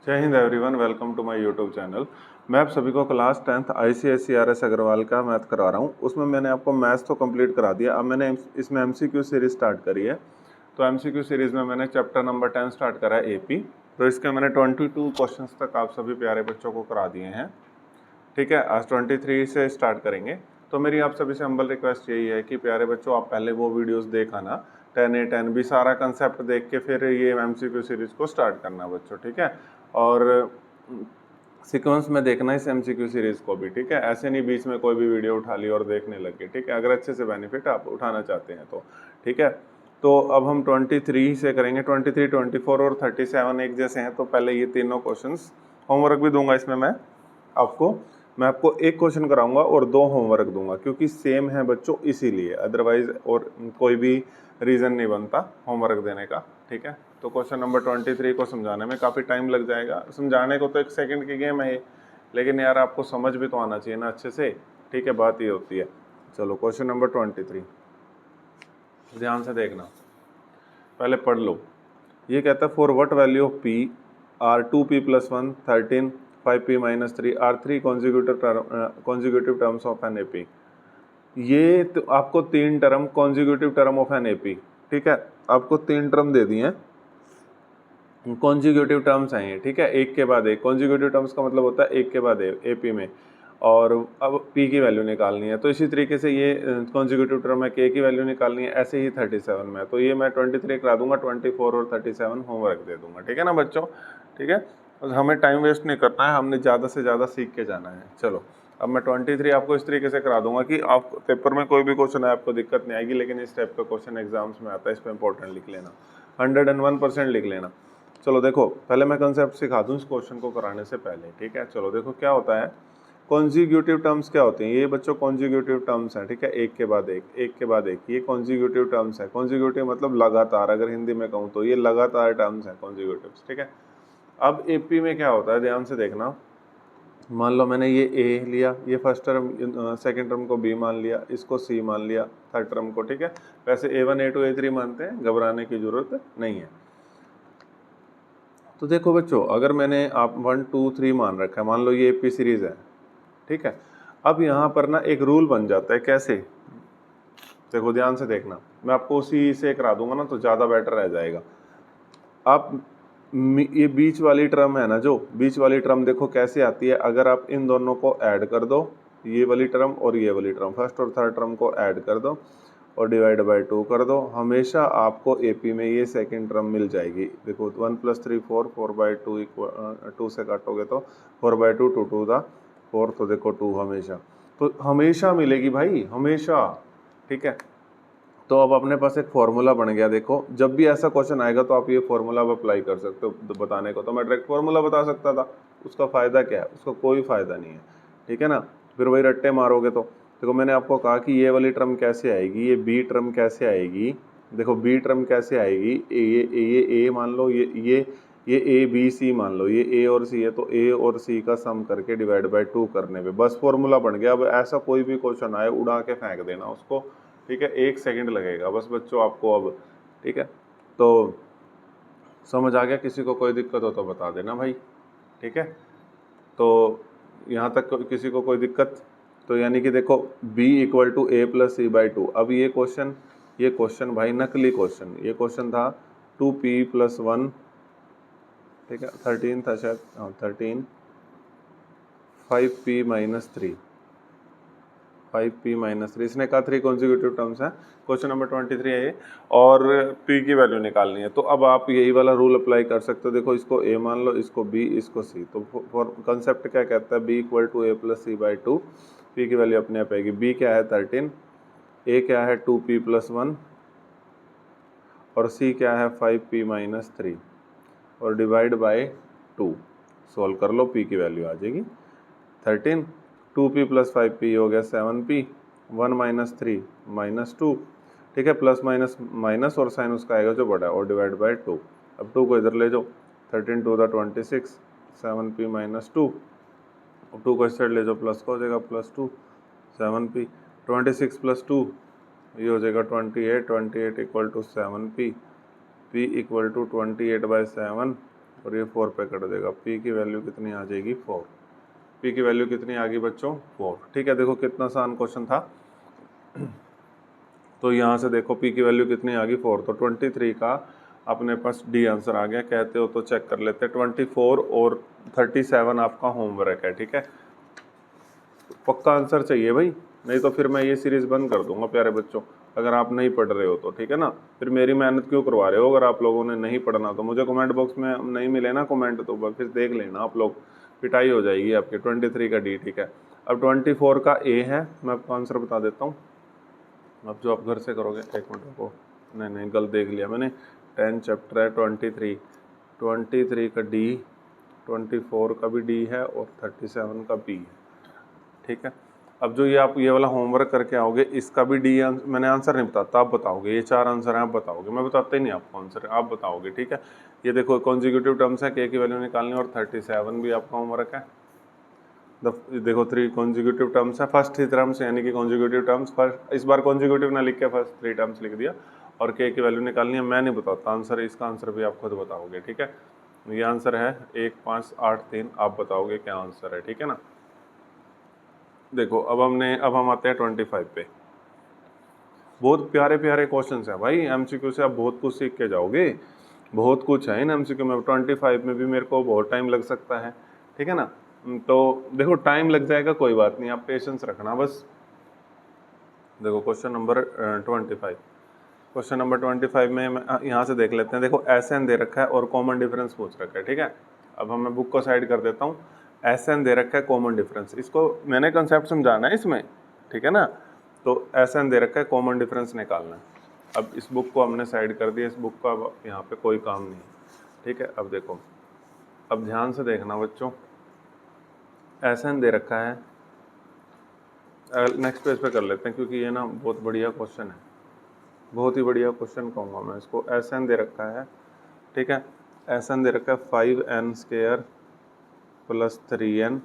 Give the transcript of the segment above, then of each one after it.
जय Hind everyone, welcome to my YouTube channel. मैं आप सभी को क्लास 10th ICSE अग्रवाल का मैथ करा रहा हूँ। उसमें मैंने आपको मैथ्स तो कंप्लीट करा दिया। अब मैंने इसमें MCQ सीरीज स्टार्ट करी है। तो MCQ सीरीज में मैंने चैप्टर नंबर 10 स्टार्ट करा है AP। तो इसके मैंने 22 क्वेश्चंस तक आप सभी प्यारे बच्चों को करा दिए हैं। ठीक है, आज 23 से स्टार्ट करेंगे। तो मेरी आप सभी से हम्बल रिक्वेस्ट यही है कि प्यारे बच्चों, आप पहले वो वीडियोस देख आना, 10A 10B सारा कंसेप्ट देख के फिर ये MCQ सीरीज को स्टार्ट करना बच्चों। ठीक है, और सीक्वेंस में देखना इस MCQ सीरीज को भी। ठीक है, ऐसे नहीं बीच में कोई भी वीडियो उठा ली और देखने लगे। ठीक है, अगर अच्छे से बेनिफिट आप उठाना चाहते हैं तो। ठीक है, तो अब हम 23 से करेंगे। 23, 24 और 37 एक जैसे हैं, तो पहले ये तीनों क्वेश्चंस होमवर्क भी दूंगा इसमें मैं आपको एक क्वेश्चन कराऊंगा और 2 होमवर्क दूंगा, क्योंकि सेम है बच्चों, इसीलिए। अदरवाइज और कोई भी रीज़न नहीं बनता होमवर्क देने का। ठीक है, तो क्वेश्चन नंबर 23 को समझाने में काफ़ी टाइम लग जाएगा। समझाने को तो 1 सेकंड की गेम है ये, लेकिन यार आपको समझ भी तो आना चाहिए ना अच्छे से। ठीक है, बात ये होती है। चलो क्वेश्चन नंबर 23 ध्यान से देखना, पहले पढ़ लो। ये कहता है, for what value of p are 2p + 1 13 5p - 3 are 3 consecutive terms of an AP। ये तो आपको 3 term consecutive term of an AP। ठीक है, आपको 3 टर्म दे दिए हैं, कॉन्जिक्यूटिव टर्म्स हैं ये। ठीक है, एक के बाद एक। कॉन्जिक्यूटिव टर्म्स का मतलब होता है एक के बाद एक AP में। और अब p की वैल्यू निकालनी है, तो इसी तरीके से ये कॉन्जिक्यूटिव टर्म है, k की वैल्यू निकालनी है, ऐसे ही 37 में। तो ये मैं 23 करा दूंगा, 24 और 37 होमवर्क दे दूंगा। ठीक है ना बच्चों। ठीक है, हमें टाइम वेस्ट नहीं करना है, हमने ज़्यादा से ज़्यादा सीख के जाना है। चलो, अब मैं 23 आपको इस तरीके से करा दूंगा कि आप पेपर में कोई भी क्वेश्चन है आपको दिक्कत नहीं आएगी, लेकिन इस टाइप का क्वेश्चन एग्जाम्स में आता है, इस पर इंपॉर्टेंट लिख लेना, 101% लिख लेना। चलो देखो, पहले मैं कंसेप्ट सिखा दूं इस क्वेश्चन को कराने से पहले। ठीक है, चलो देखो क्या होता है। कॉन्जिक्यूटिव टर्म्स क्या होते हैं? ये बच्चों कॉन्जिक्यूटिव टर्म्स हैं। ठीक है, एक के बाद एक, एक के बाद एक, ये कॉन्जिक्यूटिव टर्म्स है। कॉन्जिक्यूटिव मतलब लगातार, अगर हिंदी में कहूँ तो ये लगातार टर्म्स हैं कॉन्जिक्यूटिव्स। ठीक है, अब AP में क्या होता है, ध्यान से देखना। मान लो मैंने ये A लिया, ये फर्स्ट टर्म, सेकंड टर्म को B मान लिया, इसको C मान लिया, थर्ड टर्म को। ठीक है, वैसे A1 A2 A3 मानते हैं, घबराने की जरूरत नहीं है। तो देखो बच्चों, अगर मैंने आप 1 2 3 मान रखा है, मान लो ये AP सीरीज है। ठीक है, अब यहाँ पर ना एक रूल बन जाता है। कैसे? देखो ध्यान से देखना, मैं आपको उसी से करा दूंगा ना, तो ज़्यादा बेटर रह जाएगा। आप ये बीच वाली टर्म है ना, जो बीच वाली टर्म देखो कैसे आती है। अगर आप इन दोनों को ऐड कर दो, ये वाली टर्म और ये वाली टर्म, फर्स्ट और थर्ड टर्म को ऐड कर दो और डिवाइड बाय 2 कर दो, हमेशा आपको AP में ये सेकंड टर्म मिल जाएगी। देखो 1 + 3 4, 4/2 2 से काटोगे तो 4/2, 2 2 द 4, तो देखो 2 हमेशा, तो हमेशा मिलेगी भाई, हमेशा। ठीक है, तो अब अपने पास एक फॉर्मूला बन गया। देखो, जब भी ऐसा क्वेश्चन आएगा तो आप ये फॉर्मूला अप्लाई कर सकते हो बताने को। तो मैं डायरेक्ट फॉर्मूला बता सकता था, उसका फ़ायदा क्या है? उसका कोई फ़ायदा नहीं है। ठीक है ना, फिर वही रट्टे मारोगे तो। देखो मैंने आपको कहा कि ये वाली टर्म कैसे आएगी, ये B टर्म कैसे आएगी। देखो B टर्म कैसे आएगी, ये A मान लो, ये ABC मान लो, ये A और C है, तो A और C का सम करके डिवाइड बाय 2 करने पे बस फॉर्मूला बन गया। अब ऐसा कोई भी क्वेश्चन आए, उड़ा के फेंक देना उसको। ठीक है, 1 सेकंड लगेगा बस बच्चों आपको अब। ठीक है, तो समझ आ गया? किसी को कोई दिक्कत हो तो बता देना भाई। ठीक है, तो यहाँ तक किसी को कोई दिक्कत? तो यानी कि देखो B = A + C/2। अब ये क्वेश्चन भाई नकली क्वेश्चन, ये क्वेश्चन था 2p + 1। ठीक है, 13 था शायद, हाँ 13, 5p - 3, 5p - 3, इसने कहा 3 कॉन्जिक्यूटिव टर्म्स हैं। क्वेश्चन नंबर 23 है ये, और p की वैल्यू निकालनी है। तो अब आप यही वाला रूल अप्लाई कर सकते हो। देखो, इसको A मान लो, इसको B, इसको C। तो कंसेप्ट क्या कहता है? B = A + C/2, p की वैल्यू अपने आप आएगी। B क्या है? 13, A क्या है? 2p + 1, और C क्या है? 5p - 3, और डिवाइड बाय 2। सॉल्व कर लो, p की वैल्यू आ जाएगी 13, 2p + 5p हो गया 7p, 1 - 3 - 2। ठीक है, प्लस माइनस माइनस और साइन उसका आएगा जो बड़ा है, और डिवाइड बाय 2। अब 2 को इधर ले जाओ, 13 2 द 26, 7p - 2, अब 2 को इस साइड ले जाओ, प्लस का हो जाएगा +2, 7p, 26 + 2 ये हो जाएगा 28, 28 = 7p, p = 28/7, और ये 4 पे कट देगा। पी की वैल्यू कितनी आ जाएगी 4। पी की वैल्यू कितनी आ गई बच्चों 4। ठीक है, देखो कितना आसान क्वेश्चन था। तो यहाँ से देखो पी की वैल्यू कितनी आ गई 4, तो 23 का अपने पास डी आंसर आ गया। कहते हो तो चेक कर लेते हैं। 24 और 37 आपका होमवर्क है। ठीक है, पक्का आंसर चाहिए भाई, नहीं तो फिर मैं ये सीरीज बंद कर दूंगा प्यारे बच्चों, अगर आप नहीं पढ़ रहे हो तो। ठीक है ना, फिर मेरी मेहनत क्यों करवा रहे हो? अगर आप लोगों ने नहीं पढ़ना तो मुझे कमेंट बॉक्स में नहीं मिले ना कमेंट, तो फिर देख लेना आप लोग, पिटाई हो जाएगी आपकी। 23 का डी। ठीक है, अब 24 का ए है, मैं आपको आंसर बता देता हूँ। अब जो आप घर से करोगे, एक मिनट को, नहीं गलत देख लिया मैंने। 10 चैप्टर है 23 का डी, 24 का भी डी है और 37 का बी है। ठीक है, अब जो ये आप ये वाला होमवर्क करके आओगे, इसका भी डी मैंने आंसर नहीं बताता, आप बताओगे। ये 4 आंसर हैं, आप बताओगे, मैं बताता ही नहीं आपको आंसर, आप बताओगे। ठीक है, ये देखो कॉन्जिक्यूटिव टर्म्स है, के की वैल्यू निकालनी, और 37 भी आपका होमवर्क है। देखो 3 कॉन्जिक्यूटिव टर्म्स है, फर्स्ट 3 टर्म्स यानी कि कॉन्जिक्यूटिव टर्म्स। फर्स्ट इस बार कॉन्जिक्यूटिव ना लिख के फर्स्ट 3 टर्म्स लिख दिया, और के की वैल्यू निकालनी है। मैं नहीं बताता आंसर, इसका आंसर भी आप खुद बताओगे। ठीक है, ये आंसर है 1 5 8 3, आप बताओगे क्या आंसर है। ठीक है ना, देखो अब हम आते हैं 25 पे। बहुत प्यारे प्यारे क्वेश्चन है भाई, एमसीक्यू से आप बहुत कुछ सीख के जाओगे। बहुत कुछ है इन एमसीक्यू में। 25 में भी मेरे को बहुत टाइम लग सकता है। ठीक है ना, तो देखो टाइम लग जाएगा, कोई बात नहीं, आप पेशेंस रखना बस। देखो क्वेश्चन नंबर 25, क्वेश्चन नंबर 25 में यहाँ से देख लेते हैं। देखो एस एन दे रखा है और कॉमन डिफरेंस पूछ रखा है। ठीक है, अब मैं बुक को साइड कर देता हूँ। एस एन दे रखा है, कॉमन डिफरेंस, इसको मैंने कंसेप्ट समझाना है इसमें। ठीक है ना, तो एस एन दे रखा है, कॉमन डिफरेंस निकालना है। अब इस बुक को हमने साइड कर दिया, इस बुक का अब यहाँ पे कोई काम नहीं है। ठीक है, अब देखो, अब ध्यान से देखना बच्चों, एस एन दे रखा है। नेक्स्ट पेज पे कर लेते हैं, क्योंकि ये ना बहुत बढ़िया क्वेश्चन है, बहुत ही बढ़िया क्वेश्चन कहूँगा मैं इसको। एस एन दे रखा है, ठीक है, एस एन दे रखा है 5n² + 3n,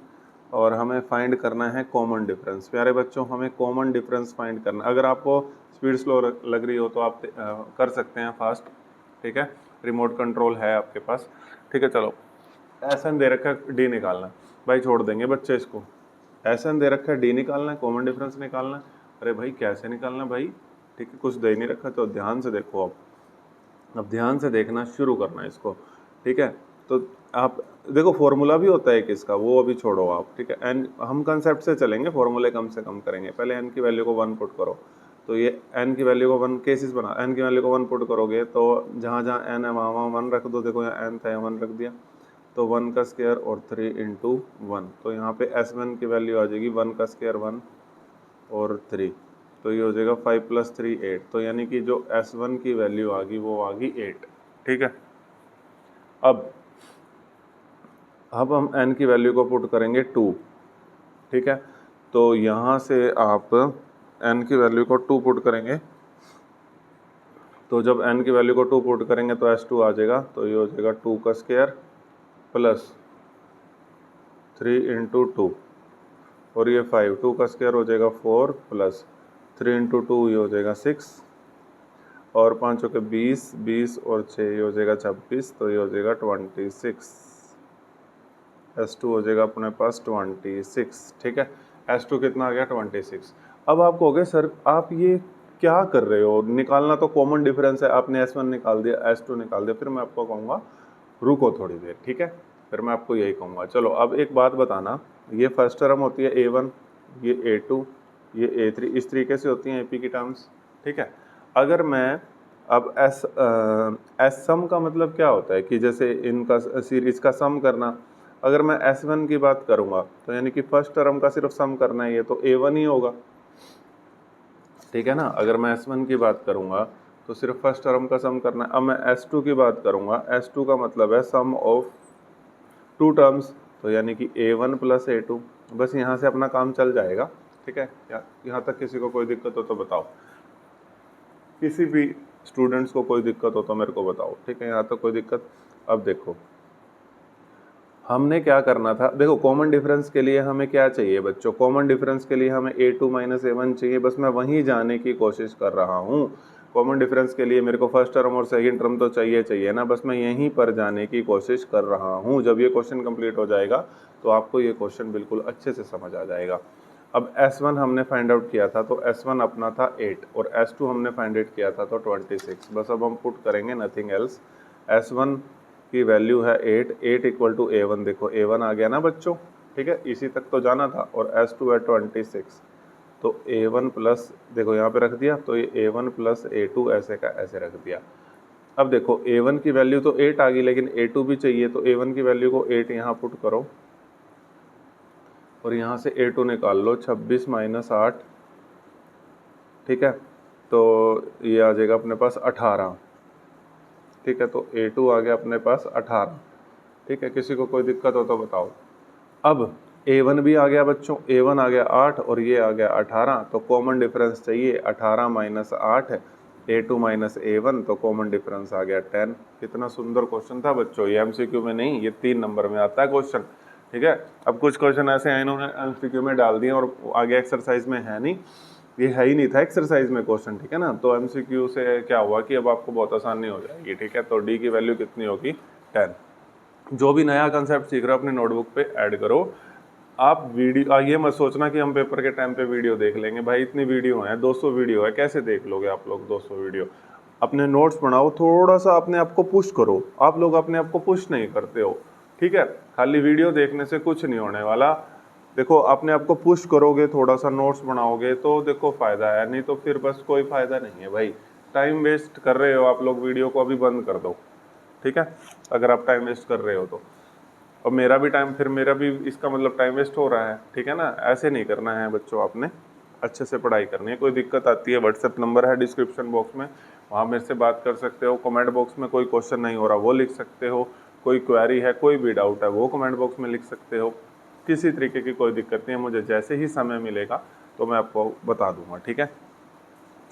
और हमें फाइंड करना है कॉमन डिफरेंस। प्यारे बच्चों, हमें कॉमन डिफरेंस फाइंड करना। अगर आपको स्पीड स्लो लग रही हो तो आप कर सकते हैं फास्ट। ठीक है, रिमोट कंट्रोल है आपके पास। ठीक है, चलो एस एन दे रखा है, डी निकालना है। भाई छोड़ देंगे बच्चे इसको, एस एन दे रखा है, डी निकालना है, कॉमन डिफरेंस निकालना है। अरे भाई कैसे निकालना है भाई? ठीक है, कुछ दे नहीं रखा, तो ध्यान से देखो। अब ध्यान से देखना शुरू करना है इसको। ठीक है, तो आप देखो फॉर्मूला भी होता है किसका, वो अभी छोड़ो आप। ठीक है, एन हम कंसेप्ट से चलेंगे, फॉर्मूले कम से कम करेंगे। पहले एन की वैल्यू को 1 पुट करो, तो ये एन की वैल्यू को 1 केसेस बना, एन की वैल्यू को 1 पुट करोगे तो जहाँ जहाँ एन है वहाँ वहाँ 1 रख दो। देखो यहाँ एन था, 1 रख दिया, तो 1 का स्क्वायर और 3 × 1, तो यहाँ पे S1 की वैल्यू आ जाएगी 1 का स्क्वायर 1 और 3, तो ये हो जाएगा 5 + 3 8। तो यानी कि जो S1 की वैल्यू आ गई वो आ गई 8। ठीक है, अब हम n की वैल्यू को पुट करेंगे 2। ठीक है, तो यहाँ से आप n की वैल्यू को 2 पुट करेंगे, तो जब n की वैल्यू को 2 पुट करेंगे तो S2 आ जाएगा, तो ये हो जाएगा 2 का स्क्वायर + 3 × 2, और ये 5, 2 का स्क्वायर हो जाएगा 4 + 3 × 2 ये हो जाएगा 6, और 5 के 20, 20 और 6 ये हो जाएगा 26, तो ये हो जाएगा 26। S2 हो जाएगा अपने पास 26। ठीक है, S2 कितना आ गया 26। अब आप कहोगे सर आप ये क्या कर रहे हो, निकालना तो कॉमन डिफरेंस है, आपने S1 निकाल दिया, S2 निकाल दिया। फिर मैं आपको कहूँगा रुको थोड़ी देर। ठीक है, फिर मैं आपको यही कहूँगा। चलो अब एक बात बताना, ये फर्स्ट टर्म होती है A1, ये A2, ये A3, इस तरीके से होती हैं AP की टर्म्स। ठीक है, अगर मैं अब एस सम का मतलब क्या होता है कि जैसे इनका सीरीज का सम करना। अगर मैं S1 की बात करूंगा तो यानी कि फर्स्ट टर्म का सिर्फ सम करना है, ये तो A1 ही होगा। ठीक है ना, अगर मैं S1 की बात करूंगा तो सिर्फ फर्स्ट टर्म का सम करना है। अब मैं S2 की बात करूंगा, S2 का मतलब है सम ऑफ 2 टर्म्स, तो यानी कि A1 + A2। बस यहाँ से अपना काम चल जाएगा। ठीक है, यहाँ तक किसी को कोई दिक्कत हो तो बताओ, किसी भी स्टूडेंट्स को कोई दिक्कत हो तो मेरे को बताओ। ठीक है, यहाँ तक कोई दिक्कत? अब देखो हमने क्या करना था। देखो कॉमन डिफरेंस के लिए हमें क्या चाहिए बच्चों, कॉमन डिफरेंस के लिए हमें A2 - A1 चाहिए। बस मैं वहीं जाने की कोशिश कर रहा हूँ। कॉमन डिफरेंस के लिए मेरे को फर्स्ट टर्म और सेकंड टर्म तो चाहिए ना, बस मैं यहीं पर जाने की कोशिश कर रहा हूँ। जब ये क्वेश्चन कंप्लीट हो जाएगा तो आपको ये क्वेश्चन बिल्कुल अच्छे से समझ आ जाएगा। अब S1 हमने फाइंड आउट किया था, तो S1 अपना था 8 और S2 हमने फाइंड आउट किया था तो 26। बस अब हम पुट करेंगे नथिंग एल्स। S1 की वैल्यू है 8 इक्वल टू A1, देखो A1 आ गया ना बच्चों, ठीक है, इसी तक तो जाना था। और S2 है 26, तो A1 प्लस, देखो यहाँ पे रख दिया, तो ये A1 प्लस A2 ऐसे का ऐसे रख दिया। अब देखो A1 की वैल्यू तो 8 आ गई, लेकिन A2 भी चाहिए, तो A1 की वैल्यू को 8 यहाँ पुट करो और यहाँ से A2 निकाल लो, 26 माइनस 8, ठीक है, तो ये आ जाएगा अपने पास 18, ठीक है, तो A2 आ गया अपने पास 18, ठीक है। किसी को कोई दिक्कत हो तो बताओ। अब A1 भी आ गया बच्चों, A1 आ गया 8 और ये आ गया 18, तो कॉमन डिफरेंस चाहिए 18 माइनस 8 है, A2 माइनस A1, तो कॉमन डिफरेंस आ गया 10। कितना सुंदर क्वेश्चन था बच्चों, ये MCQ में नहीं, ये 3 नंबर में आता है क्वेश्चन, ठीक है। अब कुछ क्वेश्चन ऐसे हैं इन्होंने MCQ में डाल दिए और आगे एक्सरसाइज में है नहीं, ये है ही नहीं था एक्सरसाइज में क्वेश्चन, ठीक है ना। तो MCQ से क्या हुआ कि अब आपको बहुत आसानी हो जाएगी, ठीक है। तो D की वैल्यू कितनी होगी, 10। जो भी नया कंसेप्ट सीख रहे हो अपने नोटबुक पे ऐड करो। आप वीडियो ये मत सोचना कि हम पेपर के टाइम पे वीडियो देख लेंगे, भाई इतनी वीडियो है, 200 वीडियो है, कैसे देख लोगे आप लोग 200 वीडियो। अपने नोट्स बनाओ, थोड़ा सा अपने आप को पुश करो। आप लोग अपने आप को पुश नहीं करते हो, ठीक है। खाली वीडियो देखने से कुछ नहीं होने वाला। देखो अपने आप को पुश करोगे, थोड़ा सा नोट्स बनाओगे तो देखो फायदा है, नहीं तो फिर बस कोई फायदा नहीं है भाई। टाइम वेस्ट कर रहे हो आप लोग, वीडियो को अभी बंद कर दो, ठीक है, अगर आप टाइम वेस्ट कर रहे हो तो। और मेरा भी टाइम, फिर मेरा भी इसका मतलब टाइम वेस्ट हो रहा है, ठीक है ना। ऐसे नहीं करना है बच्चों, आपने अच्छे से पढ़ाई करनी है। कोई दिक्कत आती है, व्हाट्सएप नंबर है डिस्क्रिप्शन बॉक्स में, वहाँ मेरे से बात कर सकते हो। कमेंट बॉक्स में कोई क्वेश्चन नहीं हो रहा वो लिख सकते हो, कोई क्वेरी है, कोई भी डाउट है वो कमेंट बॉक्स में लिख सकते हो। किसी तरीके की कोई दिक्कत नहीं है, मुझे जैसे ही समय मिलेगा तो मैं आपको बता दूंगा, ठीक है।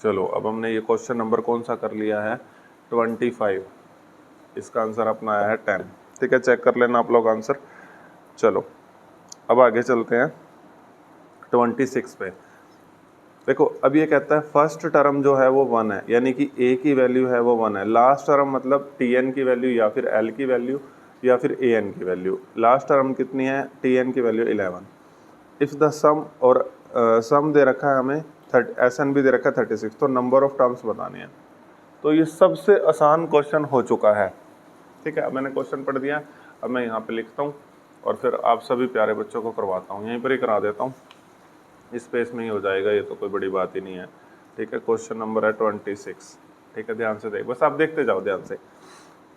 चलो अब हमने ये क्वेश्चन नंबर कौन सा कर लिया है, 25, इसका आंसर अपना आया है 10, ठीक है। चेक कर लेना आप लोग आंसर। चलो अब आगे चलते हैं 26 पे। देखो अब ये कहता है फर्स्ट टर्म जो है वो 1 है, यानी कि A की वैल्यू है वो 1 है। लास्ट टर्म मतलब TN की वैल्यू या फिर L की वैल्यू या फिर AN की वैल्यू। लास्ट टर्म कितनी है, TN की वैल्यू 11। इफ द सम, और सम दे रखा है हमें, SN भी दे रखा है 36, तो नंबर ऑफ टर्म्स बतानी है। तो ये सबसे आसान क्वेश्चन हो चुका है, ठीक है। अब मैंने क्वेश्चन पढ़ दिया, अब मैं यहाँ पे लिखता हूँ और फिर आप सभी प्यारे बच्चों को करवाता हूँ, यहीं पर ही करा देता हूँ, इस पेज में ही हो जाएगा, ये तो कोई बड़ी बात ही नहीं है, ठीक है। क्वेश्चन नंबर है 26, ठीक है, ध्यान से देख, बस आप देखते जाओ ध्यान से।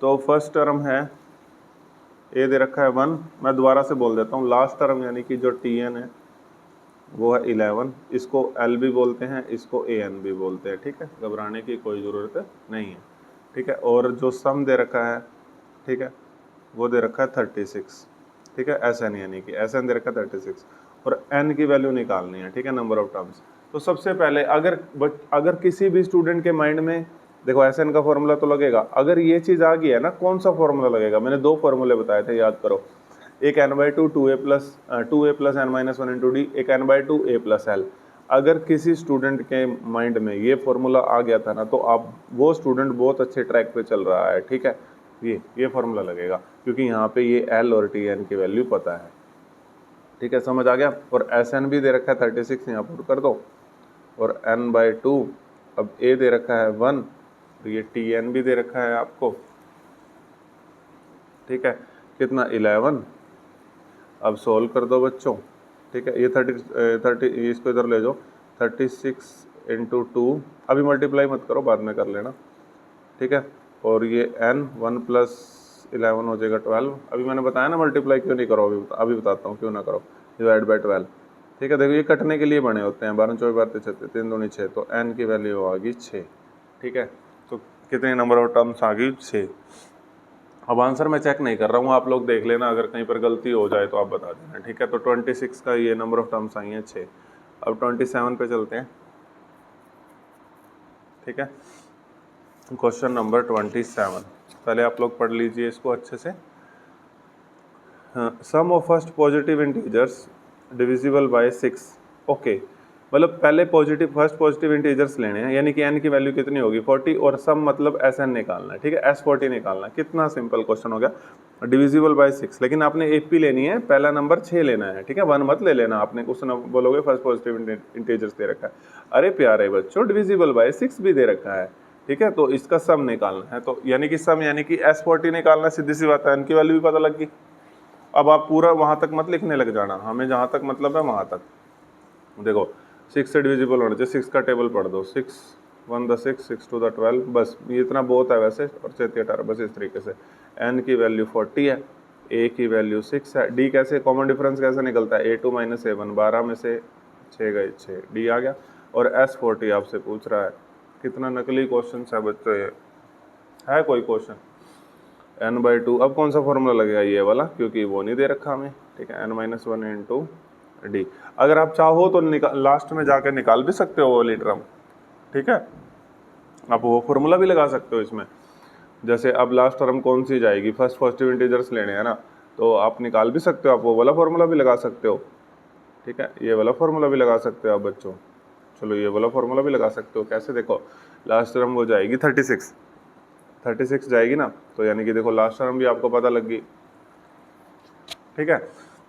तो फर्स्ट टर्म है A दे रखा है 1, मैं दोबारा से बोल देता हूँ, लास्ट टर्म यानी कि जो TN है वो है 11, इसको L भी बोलते हैं, इसको AN भी बोलते हैं, ठीक है, घबराने की कोई ज़रूरत नहीं है, ठीक है। और जो सम दे रखा है, ठीक है, वो दे रखा है 36, ठीक है। SN यानी कि SN दे रखा है 36 और N की वैल्यू निकालनी है, ठीक है, नंबर ऑफ टर्म्स। तो सबसे पहले अगर किसी भी स्टूडेंट के माइंड में, देखो SN का फॉर्मूला तो लगेगा, अगर ये चीज़ आ गई है ना, कौन सा फॉर्मूला लगेगा, मैंने 2 फॉर्मूले बताए थे, याद करो, एक n/2 2a plus n-1 into D, एक n/2 a प्लस एल। अगर किसी स्टूडेंट के माइंड में ये फॉर्मूला आ गया था ना, तो आप वो स्टूडेंट बहुत अच्छे ट्रैक पे चल रहा है, ठीक है। ये फॉर्मूला लगेगा क्योंकि यहाँ पे ये L और TN की वैल्यू पता है, ठीक है, समझ आ गया। और SN भी दे रखा है 36, यहाँ पुट कर दो, और n/2, अब A दे रखा है 1, तो ये TN भी दे रखा है आपको, ठीक है, कितना 11। अब सोल्व कर दो बच्चों, ठीक है, ये 30 इसको इधर ले जाओ, 36 इंटू 2, अभी मल्टीप्लाई मत करो, बाद में कर लेना, ठीक है। और ये n 1 प्लस 11 हो जाएगा 12। अभी मैंने बताया ना मल्टीप्लाई क्यों नहीं करो, अभी बताता हूँ क्यों ना करो, डिवाइड बाई 12, ठीक है। देखो ये कटने के लिए बने होते हैं, 12 24 12 36 3 दूनी 6, तो n की वैल्यू आ गई 6, ठीक है। तो कितने नंबर ऑफ टर्म्स आ गई, 6। अब आंसर मैं चेक नहीं कर रहा हूँ, आप लोग देख लेना, अगर कहीं पर गलती हो जाए तो आप बता देना, ठीक है। तो 26 का ये नंबर ऑफ टर्म्स आई हैं 6। अब 27 पे चलते हैं, ठीक है। क्वेश्चन नंबर 27, पहले आप लोग पढ़ लीजिए इसको अच्छे से। Sum of first positive integers divisible by 6, okay. मतलब पहले फर्स्ट पॉजिटिव इंटीजर्स लेने हैं, यानी कि n की वैल्यू कितनी होगी 40, और सम मतलब SN निकालना है, ठीक है, S40 निकालना है। कितना सिंपल क्वेश्चन हो गया, डिविजिबल बाय 6। लेकिन आपने AP लेनी है, पहला नंबर 6 लेना है, ठीक है, 1 मत ले लेना। आपने क्वेश्चन बोलोगे फर्स्ट पॉजिटिव इंटीजर्स दे रखा है, अरे प्यारे बच्चों डिविजिबल बाय 6 भी दे रखा है, ठीक है, तो इसका सम निकालना है। तो यानी कि सम यानी कि S40 निकालना, सीधी सी बात है, n की वैल्यू भी पता लग गई। अब आप पूरा वहां तक मत लिखने लग जाना, हमें जहां तक मतलब है वहां तक। देखो 6 से डिविजिबल होना चाहिए, 6 का टेबल पढ़ दो, 6 1 द 6, 6 2 द 12, बस ये इतना बहुत है वैसे, और 6 18, बस इस तरीके से। n की वैल्यू 40 है, a की वैल्यू 6 है, d कैसे कॉमन डिफरेंस कैसे निकलता है, a2 माइनस a1, 12 में से 6 गए 6, d आ गया। और S40 आपसे पूछ रहा है, कितना नकली क्वेश्चन है बच्चों ये, है कोई क्वेश्चन। n/2, अब कौन सा फॉर्मूला लगेगा, ये वाला, क्योंकि वो नहीं दे रखा हमें, ठीक है, n-1 इंटू डी। अगर आप चाहो तो लास्ट में जाके निकाल भी सकते हो वो वाली टर्म, ठीक है, आप वो फॉर्मूला भी लगा सकते हो इसमें। जैसे अब लास्ट टर्म कौन सी जाएगी, फर्स्ट पॉजिटिव इंटीजर्स लेने हैं ना, तो आप निकाल भी सकते हो, आप वो वाला फॉर्मूला भी लगा सकते हो, ठीक है, ये वाला फॉर्मूला भी लगा सकते हो आप बच्चों। चलो ये वाला फॉर्मूला भी लगा सकते हो, कैसे, देखो लास्ट टर्म वो जाएगी 36 जाएगी ना, तो यानी कि देखो लास्ट टर्म भी आपको पता लग गई, ठीक है,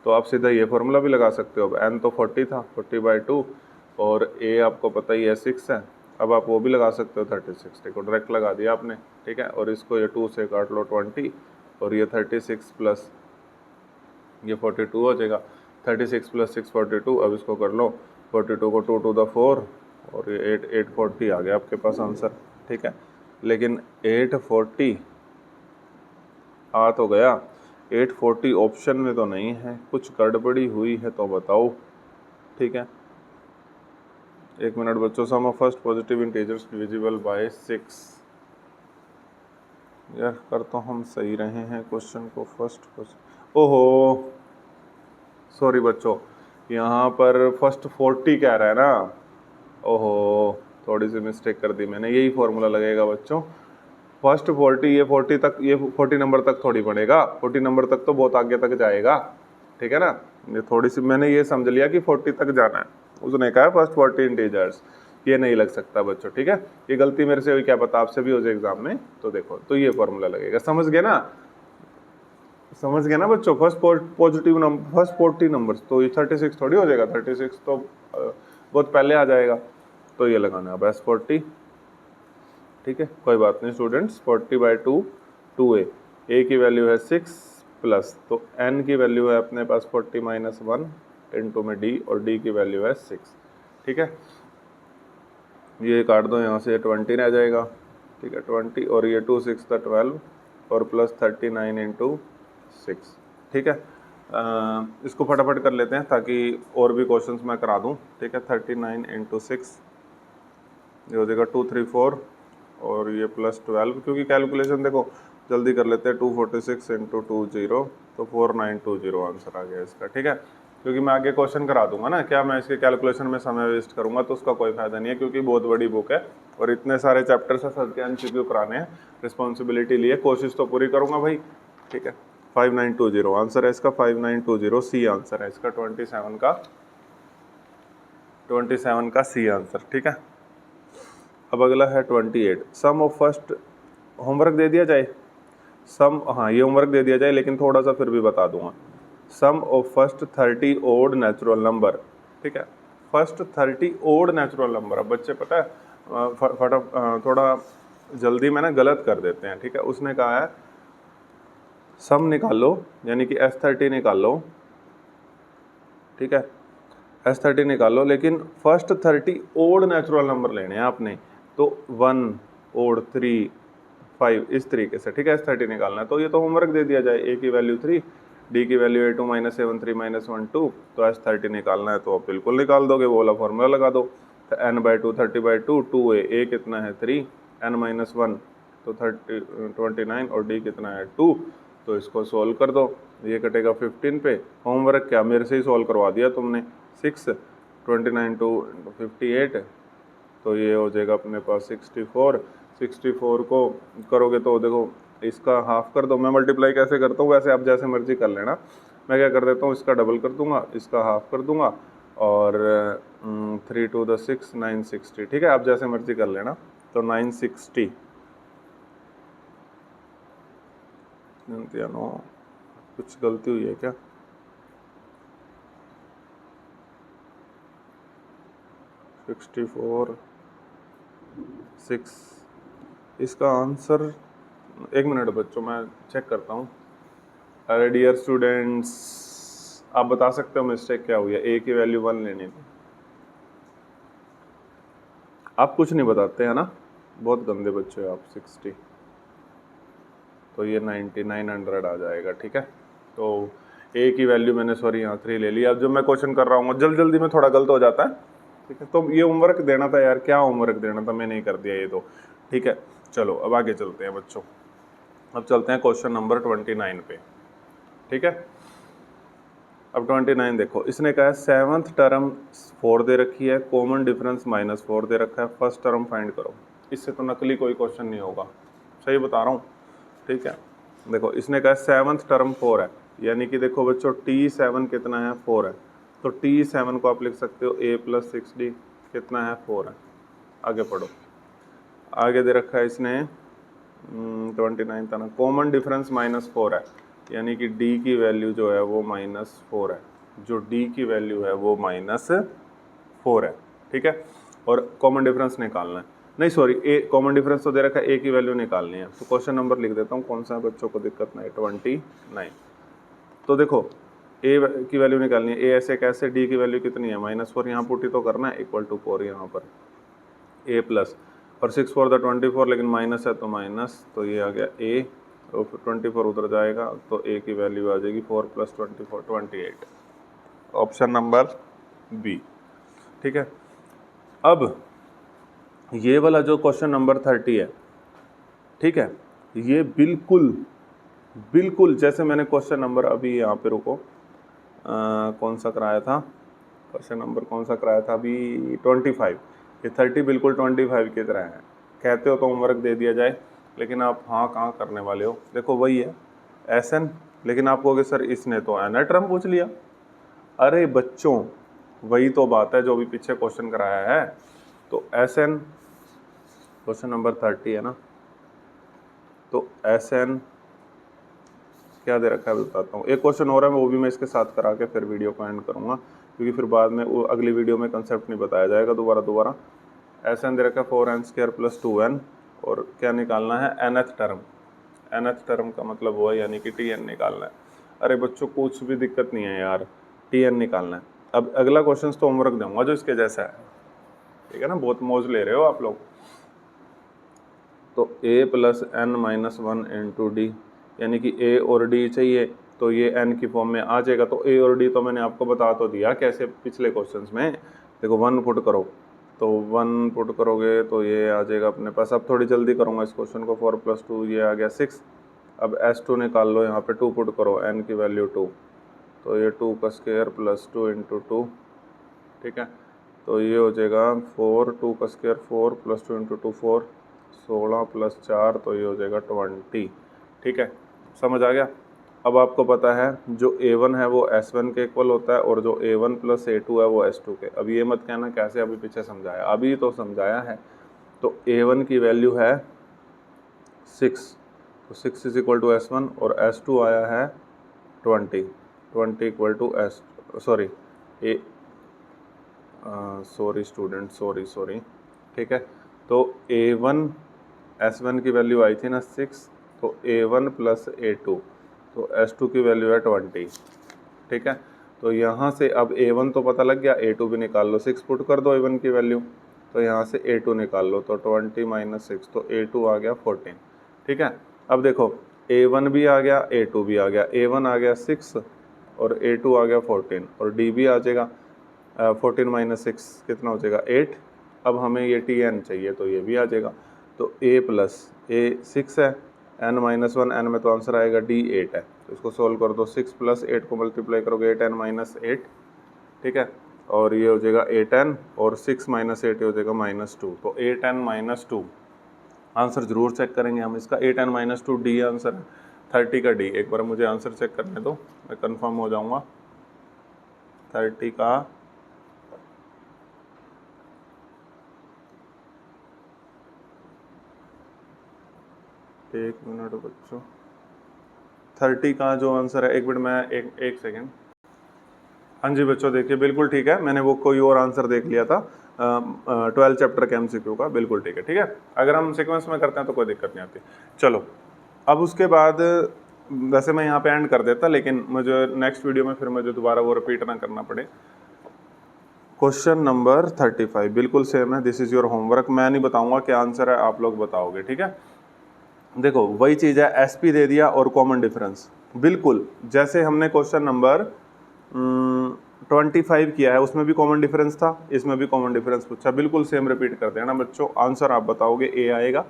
तो आप सीधा ये फॉर्मूला भी लगा सकते हो। अब n तो 40 था, 40/2, और a आपको पता ही है 6 है, अब आप वो भी लगा सकते हो 36, देखो डायरेक्ट लगा दिया आपने, ठीक है, और इसको ये 2 से काट लो 20, और ये 36 प्लस ये 42 हो जाएगा, 36 प्लस 6 42, अब इसको कर लो 42 को 2 to the 4, और ये 840 आ गया आपके पास आंसर, ठीक है। लेकिन 840 आ तो गया, 840 ऑप्शन में तो नहीं है, कुछ गड़बड़ी हुई है तो बताओ, ठीक है। एक मिनट बच्चों, sum of first positive integers divisible by 6, यार कर तो हम सही रहे हैं क्वेश्चन को, ओहो सॉरी बच्चों, यहाँ पर फर्स्ट 40 कह रहा है ना, ओहो थोड़ी सी मिस्टेक कर दी मैंने, यही फॉर्मूला लगेगा बच्चों, फर्स्ट 40, ये 40 तक, ये 40 नंबर तक थोड़ी पड़ेगा, 40 नंबर तक तो बहुत आगे तक जाएगा, ठीक है ना। ये थोड़ी सी मैंने ये समझ लिया कि 40 तक जाना है, उसने कहा फर्स्ट 40 इंटीजर्स, ये नहीं लग सकता बच्चों, ठीक है, ये गलती मेरे से हुई, क्या पता आपसे भी हो जाए एग्जाम में। तो देखो, तो ये फॉर्मूला लगेगा, समझ गए बच्चों, first positive number, first 40 numbers, तो ये 36 थोड़ी हो जाएगा, 36 तो बहुत पहले आ जाएगा, तो ये लगाना है बस 40, ठीक है, कोई बात नहीं स्टूडेंट्स। 40/2 2a, a की वैल्यू है 6 प्लस, तो n की वैल्यू है अपने पास 40 माइनस 1 इंटू में d, और d की वैल्यू है 6, ठीक है, ये काट दो यहाँ से, 20 रह जाएगा, ठीक है, 20, और ये 2 6 का 12, और प्लस 39 इंटू 6, ठीक है। इसको फटाफट कर लेते हैं ताकि और भी क्वेश्चंस मैं करा दूँ, ठीक है। 39 इंटू 6 ये हो जाएगा 234, और ये प्लस 12, क्योंकि कैलकुलेशन देखो जल्दी कर लेते हैं, 246 इंटू 20, तो 4920 आंसर आ गया इसका, ठीक है। क्योंकि मैं आगे क्वेश्चन करा दूंगा ना, क्या मैं इसके कैलकुलेशन में समय वेस्ट करूंगा, तो उसका कोई फायदा नहीं है, क्योंकि बहुत बड़ी बुक है और इतने सारे चैप्टर्स है, सबके MCQ कराने हैं, रिस्पॉन्सिबिलिटी लिए, कोशिश तो पूरी करूंगा भाई, ठीक है। 5920 आंसर है इसका, 5920 सी आंसर है इसका, 27 का सी आंसर, ठीक है। अब अगला है 28, सम ऑफ फर्स्ट, होमवर्क दे दिया जाए, सम, हाँ ये होमवर्क दे दिया जाए, लेकिन थोड़ा सा फिर भी बता दूंगा। Sum of first 30 odd natural number, ठीक है, फर्स्ट 30 ओड नेचुरल नंबर। अब बच्चे पता है थोड़ा जल्दी में ना गलत कर देते हैं, ठीक है। उसने कहा है सम निकालो, यानी कि S30 निकाल लो, ठीक है, S30 निकालो, लेकिन फर्स्ट 30 ओड नेचुरल नंबर लेने हैं आपने, तो 1 ओड 3 5 इस तरीके से, ठीक है, S30 निकालना है। तो ये तो होमवर्क दे दिया जाए, a की वैल्यू 3, d की वैल्यू 2 माइनस 7 3 माइनस 1 2, तो S30 निकालना है तो आप बिल्कुल निकाल दोगे, वो वाला फॉर्मूला लगा दो, तो n/2 30/2 2a, a कितना है 3, n माइनस 1 तो 29, और d कितना है 2, तो इसको सोल्व कर दो, ये कटेगा 15 पे। होमवर्क क्या मेरे से ही सोल्व करवा दिया तुमने, 6 29 2 58, तो ये हो जाएगा अपने पास 64 को करोगे तो देखो इसका हाफ कर दो, मैं मल्टीप्लाई कैसे करता हूँ वैसे आप जैसे मर्जी कर लेना, मैं क्या कर देता हूँ, इसका डबल कर दूंगा, इसका हाफ कर दूंगा, और 3 to the 6 960, ठीक है, आप जैसे मर्जी कर लेना। तो 960 नो, कुछ गलती हुई है क्या? 64 6, इसका आंसर, एक मिनट बच्चों मैं चेक करता हूँ। अरे डियर स्टूडेंट्स, आप बता सकते हो मिस्टेक क्या हुई है? ए की वैल्यू 1 लेनी थी। आप कुछ नहीं बताते हैं ना, बहुत गंदे बच्चे हो आप। 60, तो ये 9900 आ जाएगा, ठीक है। तो ए की वैल्यू मैंने सॉरी यहाँ 3 ले लिया। अब जो मैं क्वेश्चन कर रहा हूँ जल्दी में थोड़ा गलत हो जाता है, ठीक है। तो ये होमवर्क देना था यार, क्या होमवर्क देना था, मैं नहीं कर दिया ये तो, ठीक है। चलो अब आगे चलते हैं बच्चों, अब चलते हैं क्वेश्चन नंबर 29 पे, ठीक है। अब 29 देखो, इसने कहा है 7th टर्म 4 दे रखी है, कॉमन डिफरेंस -4 दे रखा है, फर्स्ट टर्म फाइंड करो। इससे तो नकली कोई क्वेश्चन नहीं होगा, सही बता रहा हूँ, ठीक है। देखो इसने कहा 7th टर्म 4 है, यानी कि देखो बच्चों T7 कितना है, 4 है। तो T7 को आप लिख सकते हो A + 6D, कितना है, 4 है। आगे पढ़ो, आगे दे रखा है इसने 29 था ना, कॉमन डिफरेंस -4 है, यानी कि D की वैल्यू जो है वो -4 है, जो D की वैल्यू है वो -4 है, ठीक है। और कॉमन डिफरेंस निकालना है, नहीं सॉरी, ए कॉमन डिफरेंस तो दे रखा है, ए की वैल्यू निकालनी है। तो क्वेश्चन नंबर लिख देता हूँ, कौन सा है बच्चों को दिक्कत नहीं, 29। तो देखो ए की वैल्यू निकालनी है, ए ऐसे कैसे, डी की वैल्यू कितनी है -4, यहाँ पुटी तो करना है, = 4 यहाँ पर ए प्लस, और 6 4 द 24, लेकिन माइनस है तो माइनस, तो ये आ गया ए, और 24 उधर जाएगा तो ए की वैल्यू आ जाएगी 4 + 24 28, ऑप्शन नंबर बी, ठीक है। अब ये वाला जो क्वेश्चन नंबर 30 है, ठीक है, ये बिल्कुल जैसे मैंने क्वेश्चन नंबर, अभी यहाँ पे रुको, कौन सा कराया था क्वेश्चन नंबर, कौन सा कराया था अभी, 25, ये 30 बिल्कुल 25 की तरह है। कहते हो तो होमवर्क दे दिया जाए, लेकिन आप हाँ कहाँ करने वाले हो, देखो वही है SN, लेकिन आप कहोगे सर इसने तो एन टर्म पूछ लिया। अरे बच्चों वही तो बात है जो भी पीछे क्वेश्चन कराया है। तो SN क्वेश्चन नंबर 30 है ना, तो SN क्या दे रखा है बताता हूँ। एक क्वेश्चन और है, वो भी मैं इसके साथ करा के फिर वीडियो को एंड करूँगा, क्योंकि फिर बाद में वो अगली वीडियो में कंसेप्ट नहीं बताया जाएगा दोबारा। SN दे रखा है 4n² + 2n, और क्या निकालना है, nth टर्म। nth टर्म का मतलब हुआ यानी कि TN निकालना है। अरे बच्चों कुछ भी दिक्कत नहीं है यार, TN निकालना है। अब अगला क्वेश्चन तो होमवर्क दूंगा जो इसके जैसा है, ठीक है ना, बहुत मौज ले रहे हो आप लोग। तो A + n - 1 × D, यानी कि A और D चाहिए, तो ये n की फॉर्म में आ जाएगा। तो A और D तो मैंने आपको बता तो दिया कैसे पिछले क्वेश्चंस में। देखो 1 पुट करो, तो 1 पुट करोगे तो ये आ जाएगा अपने पास। अब थोड़ी जल्दी करूँगा इस क्वेश्चन को, 4 + 2 ये आ गया 6। अब S2 निकाल लो, यहाँ पे 2 पुट करो, n की वैल्यू 2, तो ये 2 का स्क्वायर + 2 × 2, ठीक है। तो ये हो जाएगा 4, 2 का स्क्वायर 4 + 2 × 2 4, 16 + 4, तो ये हो जाएगा 20, ठीक है, समझ आ गया। अब आपको पता है जो A1 है वो S1 के इक्वल होता है, और जो A1 + A2 है वो S2 के। अब ये मत कहना कैसे, अभी पीछे समझाया, अभी तो समझाया है। तो A1 की वैल्यू है 6, तो 6 = S1, और S2 आया है 20 = S, सॉरी ए, सॉरी स्टूडेंट, सॉरी, ठीक है। तो A1 S1 की वैल्यू आई थी ना 6, तो A1 + A2, तो S2 की वैल्यू है 20, ठीक है। तो यहाँ से अब A1 तो पता लग गया, A2 भी निकाल लो, 6 पुट कर दो A1 की वैल्यू, तो यहाँ से A2 निकाल लो, तो 20 - 6, तो A2 आ गया 14, ठीक है। अब देखो A1 भी आ गया, A2 भी आ गया, A1 आ गया 6 और A2 आ गया 14, और D भी आ जाएगा 14 - 6 कितना हो जाएगा 8। अब हमें ये TN चाहिए, तो ये भी आ जाएगा। तो A + A 6 है, n - 1, n में तो आंसर आएगा D 8 है, तो इसको सोल्व कर दो। 6 + 8 को मल्टीप्लाई करोगे 8n - 8, ठीक है, और ये हो जाएगा 8n, और 6 - 8 हो जाएगा -2, तो 8n - 2 आंसर जरूर चेक करेंगे हम इसका। 8n - 2 D आंसर है, 30 का D। एक बार मुझे आंसर चेक करने दो, मैं कंफर्म हो जाऊंगा। 30 का एक मिनट बच्चों, 30 का जो आंसर है, एक मिनट मैं एक सेकेंड। हाँ जी बच्चों देखिए बिल्कुल ठीक है, मैंने वो कोई और आंसर देख लिया था 12 चैप्टर के MCQ का, बिल्कुल ठीक है। ठीक है, अगर हम सीक्वेंस में करते हैं तो कोई दिक्कत नहीं आती। चलो अब उसके बाद वैसे मैं यहाँ पे एंड कर देता, लेकिन मुझे नेक्स्ट वीडियो में फिर मुझे दोबारा वो रिपीट ना करना पड़े। क्वेश्चन नंबर 35 बिल्कुल सेम है, दिस इज योर होमवर्क। मैं नहीं बताऊंगा क्या आंसर है, आप लोग बताओगे। ठीक है, देखो वही चीज है, SP दे दिया और कॉमन डिफरेंस, बिल्कुल जैसे हमने क्वेश्चन नंबर 25 किया है, उसमें भी कॉमन डिफरेंस था, इसमें भी कॉमन डिफरेंस पूछा, बिल्कुल सेम रिपीट कर देना बच्चों। आंसर आप बताओगे, A आएगा,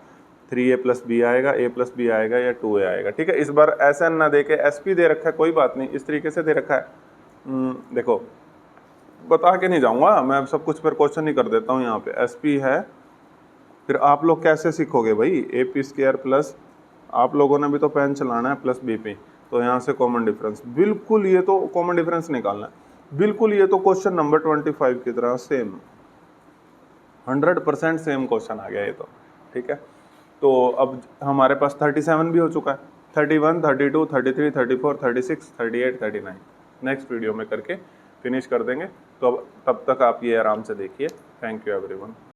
3A + B आएगा, A + B आएगा या 2A आएगा। ठीक है, इस बार SN ना दे के SP दे रखा है, कोई बात नहीं, इस तरीके से दे रखा है। देखो बता के नहीं जाऊंगा मैं, सब कुछ फिर क्वेश्चन ही कर देता हूँ। यहाँ पे SP है, फिर आप लोग कैसे सीखोगे भाई, AP² प्लस, आप लोगों ने भी तो पेन चलाना है, प्लस BP, तो यहाँ से कॉमन डिफरेंस, बिल्कुल ये तो कॉमन डिफरेंस निकालना है, बिल्कुल ये तो क्वेश्चन नंबर 25 की तरह सेम, 100% सेम क्वेश्चन आ गया ये तो। ठीक है, तो अब हमारे पास 37 भी हो चुका है, 31, 32, 33, 34, 36, 38, 39 नेक्स्ट वीडियो में करके फिनिश कर देंगे। तो अब तब तक आप ये आराम से देखिए। Thank you everyone.